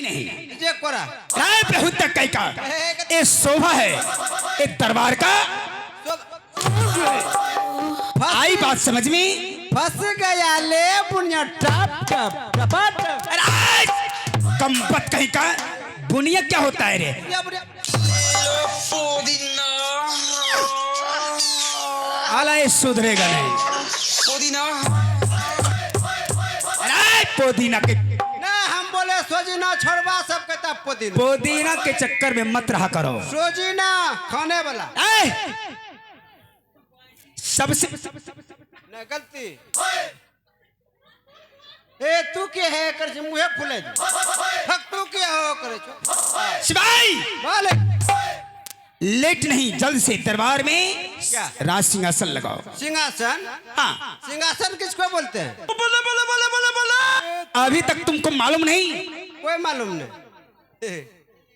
नहीं जे कोरा राय बहुत तक कई का ये शोभा है ये दरबार का। आई बात समझ में? फंस गया ले बुनिया टप टप टपट। कम्बत कहीं का बुनिया क्या होता है रे? आला ये सुधरेगा नहीं। अरे पोदीना के ना हम बोले सोजीना छोड़वा सब कहता पुदीना। पोदीना के चक्कर में मत रहा करो। सोजीना खाने वाला सबसे ना गलती ए तू के है कर जे मुंह फुले हक तू के हो करे छो सिपाही मालिक। लेट नहीं जल्द से दरबार में क्या? राज सिंहासन लगाओ। सिंहासन? हाँ सिंहासन किसको बोलते हैं? बोले बोले बोले बोले बोले अभी तक तुमको मालूम नहीं? कोई मालूम नहीं।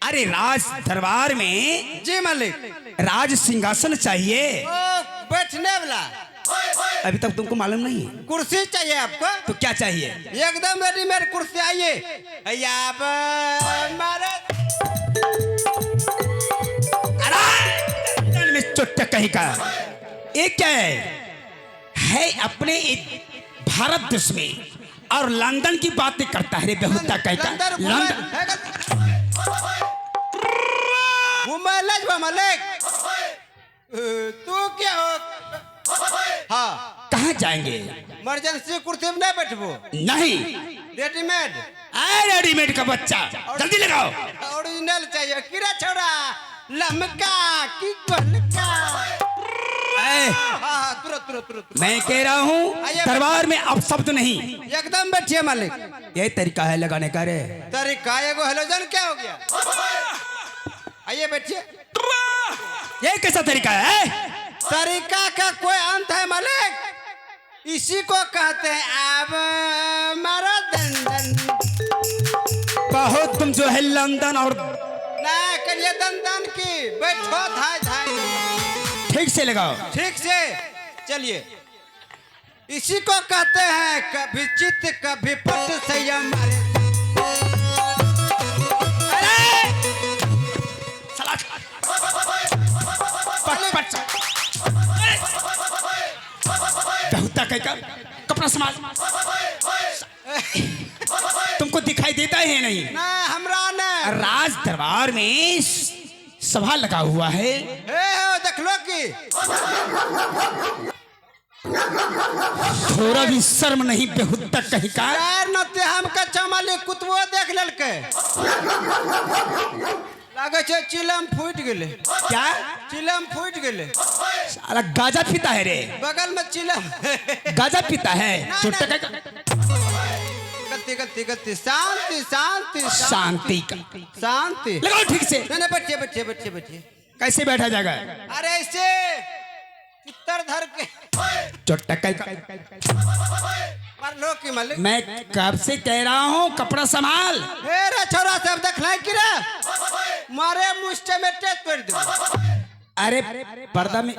अरे राज दरबार में जी मालिक राज सिंहासन चाहिए। ओ बैठने वाला अभी तक तुमको मालूम नहीं? कुर्सी चाहिए आपको? तो क्या चाहिए? एकदम रेडीमेड कुर्सी आइए अब मारे में चोट्टा कहीं का ये क्या है अपने भारत देश में और लंदन की बातें करता है रे बेहुदा कहीं का। लंदन मालिक तू क्या हो? हाँ कहाँ जाएंगे? इमरजेंसी कुर्सी में नहीं बैठबो? नहीं रेडीमेड। रेडीमेड का बच्चा जल्दी लगाओ। ओरिजिनल चाहिए कीड़ा छोड़ा लमका की गोलका। हाँ तुरंत तुरंत तुरंत। मैं कह रहा हूँ दरबार में अब शब्द नहीं। एकदम बैठिए मालिक। ये तरीका है लगाने का रे। तरीका एगो हेलोजन क्या हो गया? आइए बैठिए। ये कैसा तरीका है? तरीका का कोई अंत है मालिक? इसी को कहते हैं अब मारा दंदन। बहुत तुम जो है लंदन और ना करिए दंदन की बैठो धाय धाय। ठीक से लगाओ। ठीक से चलिए। इसी को कहते हैं कभी चित्त कभी पट संयम। कपड़ा संभाल। तुमको दिखाई देता है नहीं? ना हमरा ने राज दरबार में सभा लगा हुआ है। देख लो कि थोड़ा भी शर्म नहीं बेहुदा कहीं का। यार नते हम का चमाली कुतवो देख लेलके। लागे छे चिलम फूट गेले। क्या? चिलम फूट गेले। साला गाजा पीता है रे। बगल में चिलम गाजा पीता है। चोट्टा का गति गति गति शांति शांति शांति का शांति। लगाओ ठीक से। नहीं बैठिए बैठिए बैठिए बैठिए। कैसे बैठा जाएगा? अरे ऐसे चित्तर धर के चोट्टा का मार लो कि मालिक। मैं कब से कह रहा हूँ कपड़ा संभाल। रे छोरा सब देखलाई कि रे मारे मुष्टे में टेट तोड़ दे। अरे पर्दा में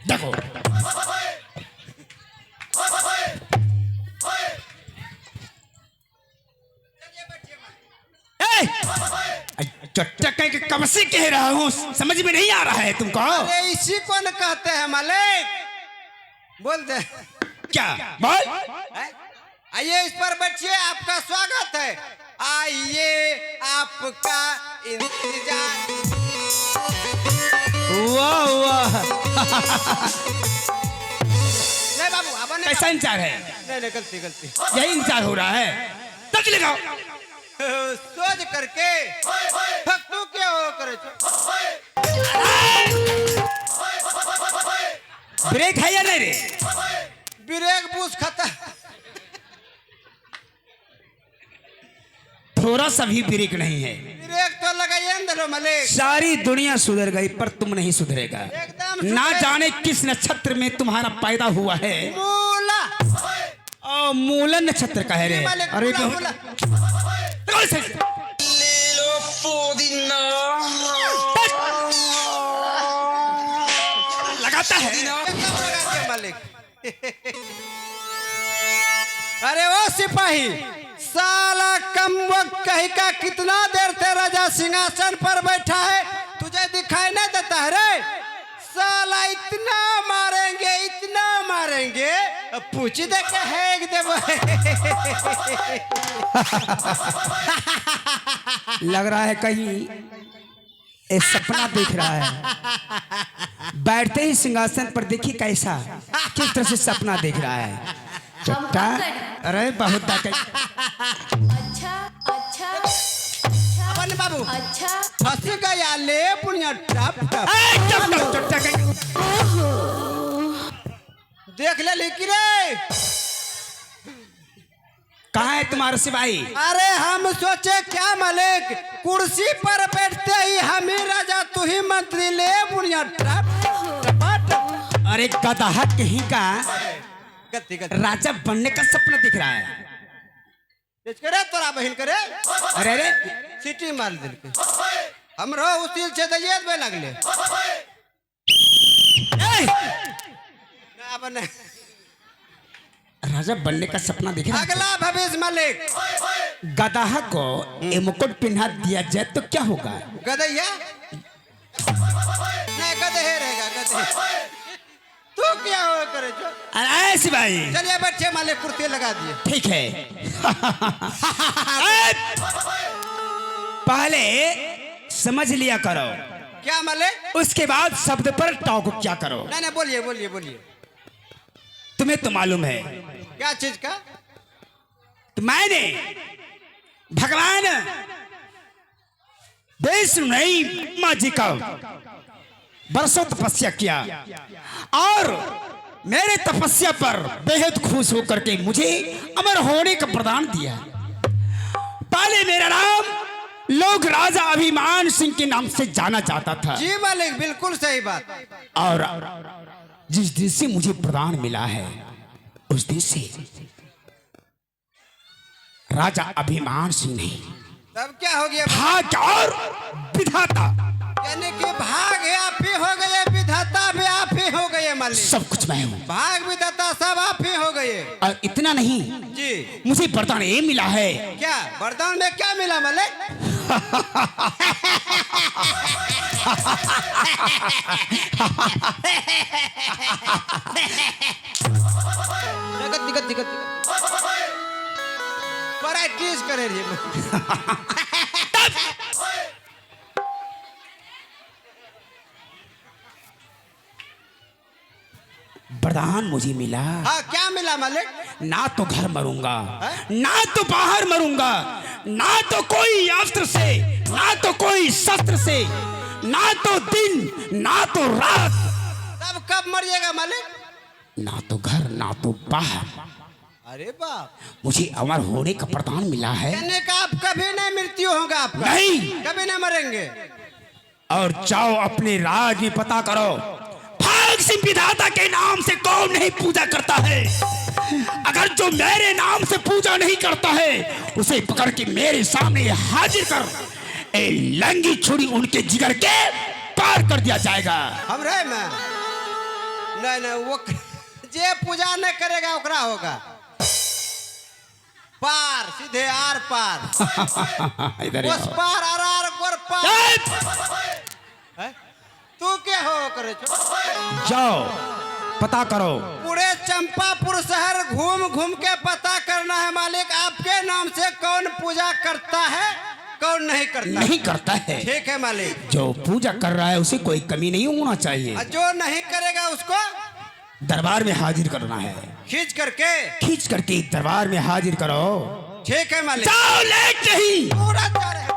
देखो। चट्टा कहीं के कब से कह रहा हूँ समझ में नहीं आ रहा है तुमको? अरे इसी को न कहते हैं मालिक। बोल दे क्या बोल? आइए इस पर बैठिए आपका स्वागत है। आइए आपका इंतजार। वाह वाह। नहीं बाबू अब नहीं। कैसा इंतजार है? नहीं गलती गलती। यही इंतजार हो रहा है। तक लगाओ। सोच करके तू क्या हो करे ब्रेक है या नहीं रे? ब्रेक बूस खत्म। थोड़ा सा भी ब्रेक नहीं है। ब्रेक तो लगाइए अंदर मालिक। सारी दुनिया सुधर गई पर तुम नहीं सुधरेगा। एकदम ना जाने किस नक्षत्र में तुम्हारा पैदा हुआ है। मूला मूलन नक्षत्र का है रे। अरे मूला लगाता है मालिक। अरे ओ सिपाही साला कम वक्त कहीं का कितना देर ते राजा सिंहासन पर बैठा है, तुझे दिखाई नहीं देता है रे? साला इतना मारेंगे, अब पूछी दे के है देव। लग रहा है कहीं एक सपना देख रहा है। बैठते ही सिंहासन पर देखिए कैसा किस तरह से सपना देख रहा है। चट्टा अरे बहुत अच्छा अच्छा अपन बाबू अच्छा फंस गया ले पुनिया टप टप। चट्टा देख ले लिखी रे। कहाँ है तुम्हारा सिपाही? अरे हम सोचे क्या मालिक, कुर्सी पर बैठते ही हम ही राजा तू ही मंत्री ले पुनिया टप टप टप। अरे गधा कहीं का गति राजा बनने का सपना दिख रहा है। करे तोरा बहन करे। अरे अरे सीटी मार दिल के हम रहो उसी से दइए में लगले ना बने। राजा बनने का सपना दिख रहा है। अगला भविष्य मालिक गधा को ये मुकुट पहना दिया जाए तो क्या होगा? गदैया नहीं गधे रहेगा गधे। तू क्या हो करे जो? अरे सिपाही चलिए बच्चे मालिक कुर्सी लगा दिए। ठीक है। पहले समझ लिया करो, क्या मालिक? उसके बाद शब्द पर टॉक क्या करो। नहीं बोलिए बोलिए बोलिए। तुम्हें तो मालूम है क्या चीज का? तो मैंने भगवान विष्णु नहीं माँ जी का बरसों तपस्या किया और मेरे तपस्या पर बेहद खुश होकर के मुझे अमर होने का प्रदान दिया। पहले मेरा नाम लोग राजा अभिमान सिंह के नाम से जाना जाता था। जी मालिक बिल्कुल सही बात। और जिस दिन से मुझे प्रदान मिला है उस दिन से राजा अभिमान सिंह नहीं, तब क्या हो गया? भाग और विधाता, यानी कि भाग आप ही हो गए, विधाता भी आप ही हो गए मालिक। सब कुछ मैं हूँ। भाग विधाता सब आप ही हो गए। और इतना नहीं, जी मुझे वरदान ये मिला है। क्या वरदान में क्या मिला मालिक? गति प्रैक्टिस करे रे। वरदान मुझे मिला। हाँ क्या मिला मालिक? ना तो घर मरूंगा, ना तो बाहर मरूंगा, ना तो कोई अस्त्र से, ना तो कोई शस्त्र से, ना तो दिन ना तो रात। तब कब मरिएगा मालिक? ना तो घर ना तो बाहर। अरे बाप, मुझे अमर होने का प्रदान मिला है। कहने का आप कभी नहीं मृत्यु होगा आपका? नहीं, कभी नहीं मरेंगे। और जाओ अपने राज में पता करो, भाग सिंह विधाता के नाम से कौन नहीं पूजा करता है। अगर जो मेरे नाम से पूजा नहीं करता है उसे पकड़ के मेरे सामने हाजिर कर, ए लंगी छुरी उनके जिगर के पार कर दिया जाएगा। हम रहे मैं नहीं वो जे पूजा नहीं करेगा ओकरा होगा पार, सीधे आर पार। इधर उस पार आर गोर पार। हैं? तू क्या हो करे? जाओ पता करो। पूरे चंपापुर शहर घूम घूम के पता करना है मालिक, आपके नाम से कौन पूजा करता है कौन नहीं करता। नहीं करता है। ठीक है मालिक। जो पूजा कर रहा है उसे कोई कमी नहीं होना चाहिए। और जो नहीं करेगा उसको दरबार में हाजिर करना है। खींच करके खींच करके दरबार में हाजिर करो। ठीक है मालिक। जाओ, लेट नहीं। पूरा जा रहे हैं।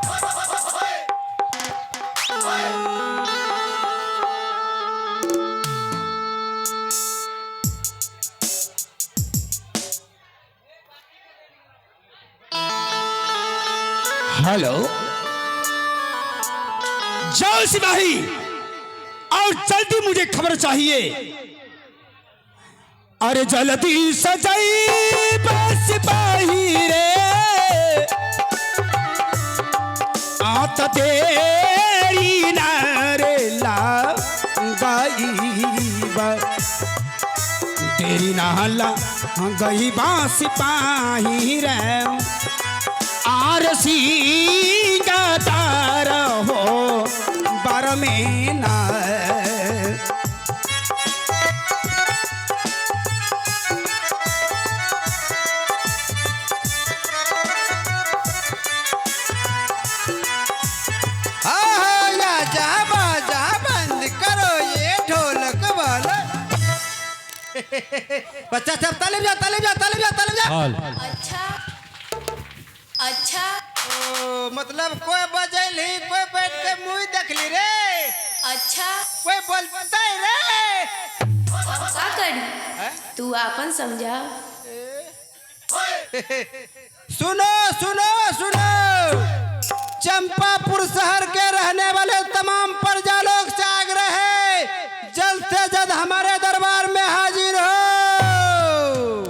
हेलो, जाओ सिपाही और जल्दी मुझे खबर चाहिए। अरे जल्दी सजाई बस सिपाही रे, आत तेरी नारे लगाई तेरी नाला गई बा सिपाही रे। सिंगाता रहो बर में ना। बच्चा सब तालिब जा तालिब जा तालिब जा तालिब जा। अच्छा अच्छा ओ मतलब कोई बजल ही कोई बैठ के मुंह देख ली रे। अच्छा कोई बोलता है रे। का कर तू आपन समझा। सुनो सुनो सुनो, चंपापुर शहर के रहने वाले तमाम प्रजा लोग से आग्रह है, जल्द से जल्द हमारे दरबार में हाजिर हो।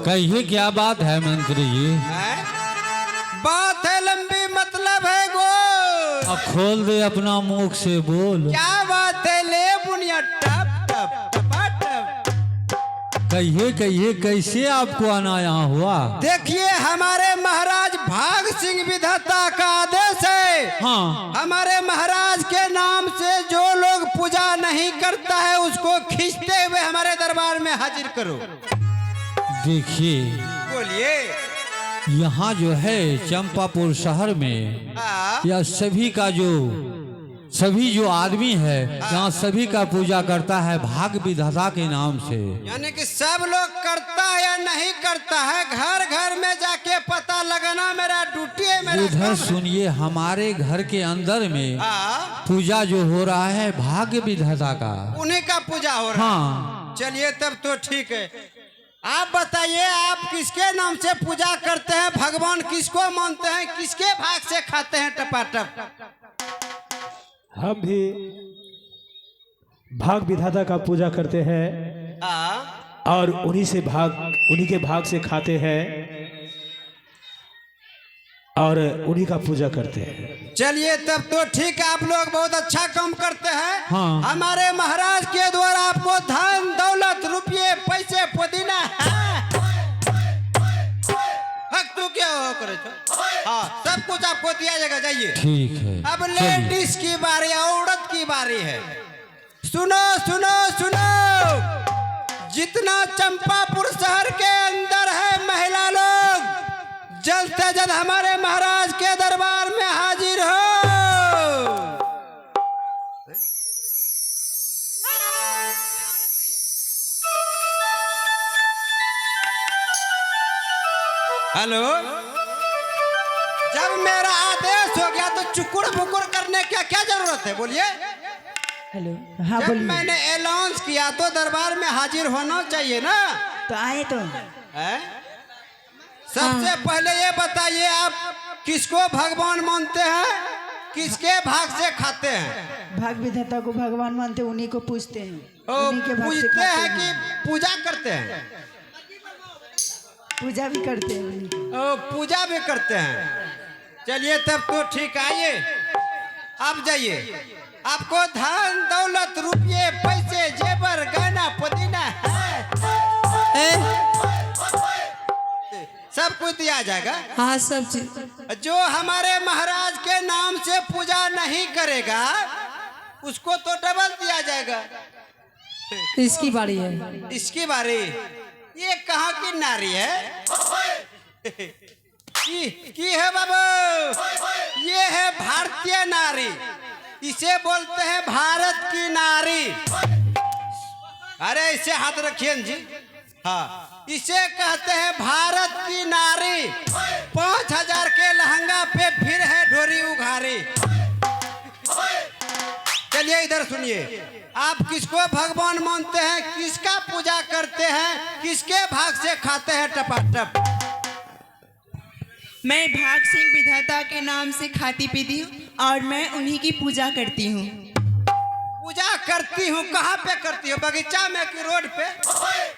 कहिए क्या बात है मंत्री जी? बात है लंबी, मतलब है गोल। अब खोल दे अपना मुख से बोल। क्या बात है ले बुनिया टप टप टपा टप। कहिए कहिए कैसे आपको आना यहाँ हुआ? देखिए हमारे महाराज भाग सिंह विधाता का आदेश है। हाँ, हमारे महाराज के नाम से जो लोग पूजा नहीं करता है उसको खींचते हुए हमारे दरबार में हाजिर करो। देखिए बोलिए। यहाँ जो है चंपापुर शहर में हाँ। यह सभी जो आदमी है यहाँ सभी का पूजा करता है भाग विधाता के नाम से। यानी कि सब लोग करता है या नहीं करता है, घर घर में जाके पता लगाना मेरा ड्यूटी है, मेरा इधर काम है। सुनिए, हमारे घर के अंदर में हाँ। पूजा जो हो रहा है भाग्य विधाता का, उन्हीं का पूजा हो रहा है। हाँ। चलिए तब तो ठीक है। आप बताइए आप किसके नाम से पूजा करते हैं, भगवान किसको मानते हैं, किसके भाग से खाते हैं टपाटप? हम भी भाग विधाता का पूजा करते हैं और उन्हीं के भाग से खाते हैं और उन्हीं का पूजा करते हैं। चलिए तब तो ठीक है, आप लोग बहुत अच्छा काम करते हैं। हाँ। हमारे महाराज के द्वारा आपको धन दौलत रुपये पैसे पुदीना तू क्या हो करे छो? हाँ सब कुछ आपको दिया जाएगा, जाइए। ठीक है। अब लेडीज की बारी, औरत की बारी है। सुनो सुनो सुनो, जितना चंपापुर शहर के अंदर है महिला लोग, जल्द से जल्द हमारे महाराज के दरबार में हाजिर हो। हेलो, जब मेरा आदेश हो गया तो चुकुर बुकुर करने की क्या जरूरत है, बोलिए। हेलो, हाँ जब बोलिए। मैंने अनाउंस किया तो दरबार में हाजिर होना चाहिए ना। तो आए तो है? सबसे पहले ये बताइए आप किसको भगवान मानते हैं, किसके भाग से खाते हैं? भाग विधाता को भगवान मानते, उन्हीं को पूजते हैं, ओ, उन्हीं के भाग से पूजते खाते हैं कि पूजा करते हैं? पूजा भी करते हैं उन्हीं की। ओ, पूजा भी करते हैं। चलिए तब तो ठीक, आइए आप जाइए। आपको धन दौलत रुपये पैसे जेवर गहना पुदीना सब कुछ दिया जाएगा। हाँ सब चीज। जो हमारे महाराज के नाम से पूजा नहीं करेगा उसको तो डबल दिया जाएगा। इसकी बारी है। इसकी बारी। ये कहाँ की नारी है? की है बाबू? ये है भारतीय नारी, इसे बोलते हैं भारत की नारी। अरे इसे हाथ रखिए जी। हाँ, इसे कहते हैं भारत की नारी। 5000 के लहंगा पे फिर है ढोरी उघारी। चलिए इधर सुनिए, आप किसको भगवान मानते हैं, किसका पूजा करते हैं, किसके भाग से खाते हैं टपाटप? मैं भाग सिंह विधाता के नाम से खाती पीती हूँ और मैं उन्हीं की पूजा करती हूँ। पूजा करती हूँ? कहाँ पे करती हो, बगीचा में कि रोड पे?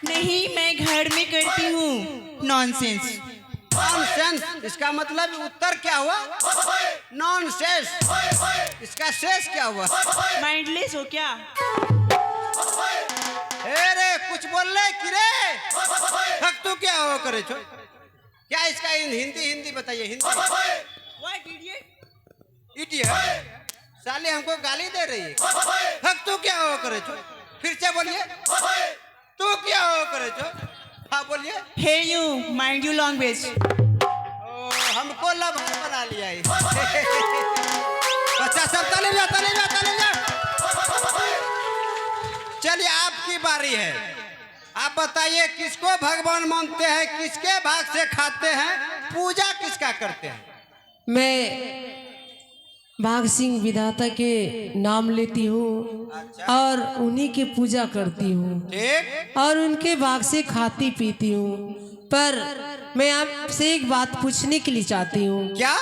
नहीं, मैं घर में करती हूँ। नॉनसेंस। नॉनसेंस इसका मतलब उत्तर क्या हुआ? नॉनसेंस। इसका शेष क्या हुआ? माइंडलेस हो क्या? अरे कुछ बोल रहे कि रे? तू क्या हो करे छो? क्या इसका हिंदी बताइए, हिंदी। दीदी है साले हमको गाली दे रही है। हक तू क्या हो करे छो? फिर से बोलिए। तू क्या हो करे छो? हाँ बोलिए। हे यू माइंड यू लैंग्वेज। हमको लभार बना लिया है। बच्चा सब ताली बजा, ताली बजा, ताली बजा। चलिए आपकी बारी है। आप बताइए किसको भगवान मानते हैं, किसके भाग से खाते हैं, पूजा किसका करते हैं? मैं भाग सिंह विधाता के नाम लेती हूँ और उन्हीं की पूजा करती हूँ ठीक। और उनके भाग से खाती पीती हूँ। पर मैं आपसे एक बात पूछने के लिए चाहती हूँ। क्या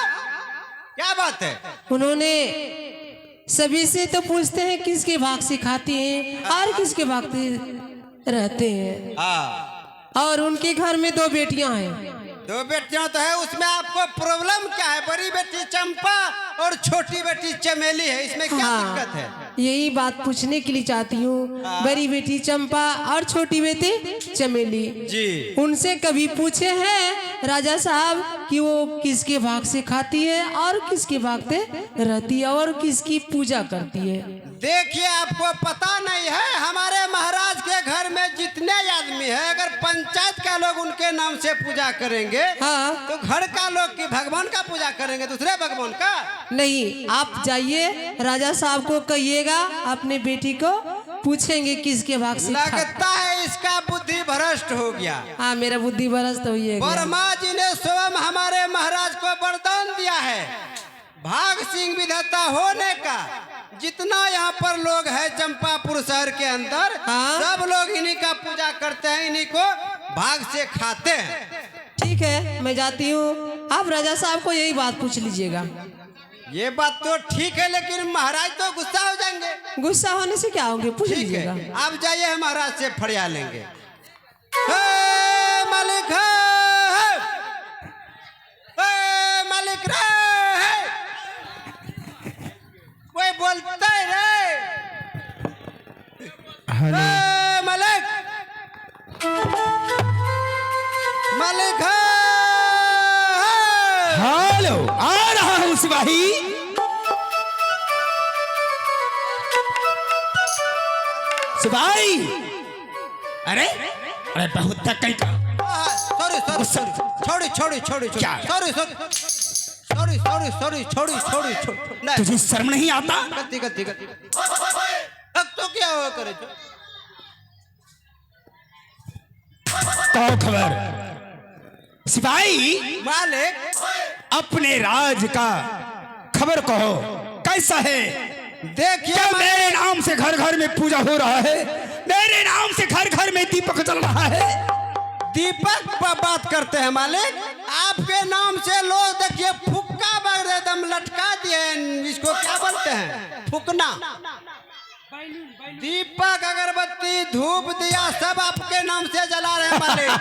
क्या बात है? उन्होंने सभी से तो पूछते हैं किसके भाग से खाते हैं और किसके भाग से रहते हैं। हाँ, और उनके घर में 2 बेटियां हैं। 2 बेटियां तो है, उसमें आपको प्रॉब्लम क्या है? बड़ी बेटी चंपा और छोटी बेटी चमेली है, इसमें क्या दिक्कत है? यही बात पूछने के लिए चाहती हूँ। बड़ी बेटी चंपा और छोटी बेटी चमेली जी, उनसे कभी पूछे हैं राजा साहब कि वो किसके भाग से खाती है और किसके भाग से रहती है और किसकी पूजा करती है? देखिए आपको पता नहीं है, हमारे महाराज के घर में जितने आदमी है, अगर पंचायत का लोग उनके नाम से पूजा करेंगे हाँ। तो घर का लोग की भगवान का पूजा करेंगे, दूसरे भगवान का नहीं। आप जाइए राजा साहब को कहिएगा अपने बेटी को पूछेंगे किसके भाग से लगता है इसका बुद्धि भ्रष्ट हो गया। हाँ, मेरा बुद्धि भ्रष्ट हुई है। वर्मा जी ने स्वयं हमारे महाराज को वरदान दिया है भाग सिंह विधाता होने का। जितना यहाँ पर लोग है चंपापुर शहर के अंदर, हाँ? सब लोग इन्हीं का पूजा करते हैं, इन्हीं को भाग से खाते हैं। ठीक है, मैं जाती हूँ। आप राजा साहब को यही बात पूछ लीजिएगा। ये बात तो ठीक है, लेकिन महाराज तो गुस्सा हो जाएंगे। गुस्सा होने से क्या होंगे, पूछ ठीक लीजिएगा। है, आप जाइए, महाराज से फरिया लेंगे। हे मालिक है, हे मालिक रे, कोई बोलता है रे? हेलो हे मालिक, मालिक है। हेलो, आ रहा हूँ सिपाही। सिपाही, अरे अरे बहुत कहीं का। सॉरी सॉरी सॉरी, छोड़ी छोड़ी छोड़ी क्या? Sorry sorry sorry sorry sorry छोड़ी छोड़ी छोड़ी। तुझे शर्म नहीं आता? गलती गलती गलती। अब तो क्या हुआ करे छो? कहो खबर। सिपाही, मालिक, अपने राज का खबर कहो, कैसा है? देखिए क्या मेरे नाम से घर घर में पूजा हो रहा है? मेरे नाम से घर घर में दीपक जल रहा है? दीपक पर बात करते हैं मालिक। आपके नाम से लोग देखिए फुक्का बार एकदम लटका दिए, इसको क्या बोलते हैं? फुकना। दीपक, अगरबत्ती, धूप, दिया सब आपके नाम से जला रहे हैं मालिक।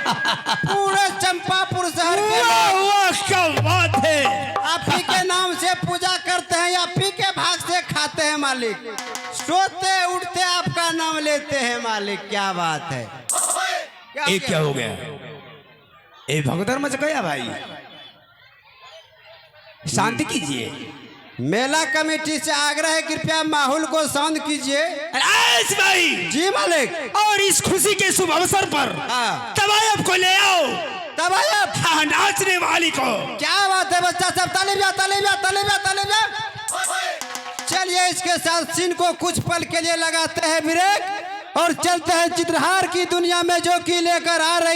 पूरे चंपापुर शहर के वाह वाह, क्या बात है। आप ही के नाम से पूजा करते हैं, आप ही के भाग से खाते हैं मालिक। सोते उठते आपका नाम लेते हैं मालिक, क्या बात है? ये क्या हो गया? ये भगदड़ मच गया भाई, शांति कीजिए। मेला कमेटी से आग्रह है, कृपया माहौल को शांत कीजिए। राज भाई जी मालिक। और इस खुशी के शुभ अवसर पर हाँ। तवायब को ले आओ। तवायब? हाँ, नाचने वाली को। क्या बात है बच्चा सब, ताली बजा, ताली बजा, ताली बजा, ताली बजा। चलिए इसके साथ सीन को कुछ पल के लिए लगाते हैं ब्रेक और चलते हैं चित्रहार की दुनिया में, जो कि लेकर आ रही